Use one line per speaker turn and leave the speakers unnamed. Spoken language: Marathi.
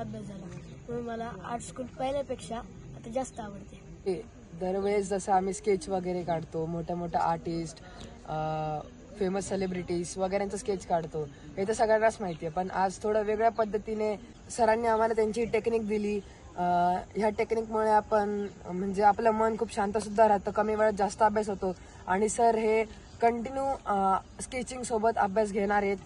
अभ्यास झाला, म्हणून मला आर्ट स्कूल पहिल्यापेक्षा आता जास्त आवडते.
दरवेळेस जसं आम्ही स्केच वगैरे काढतो, मोठ्या मोठ्या आर्टिस्ट, फेमस सेलिब्रिटीज वगैरेंचं स्केच काढतो, हे तर सगळ्यांनाच माहिती आहे. पण आज थोडं वेगळ्या पद्धतीने सरांनी आम्हाला त्यांची टेक्निक दिली. ह्या टेक्निकमुळे आपण म्हणजे आपलं मन खूप शांत सुद्धा राहतं, कमी वेळात जास्त अभ्यास होतो. आणि सर हे कंटिन्यू स्केचिंग सोबत अभ्यास घेणार आहेत.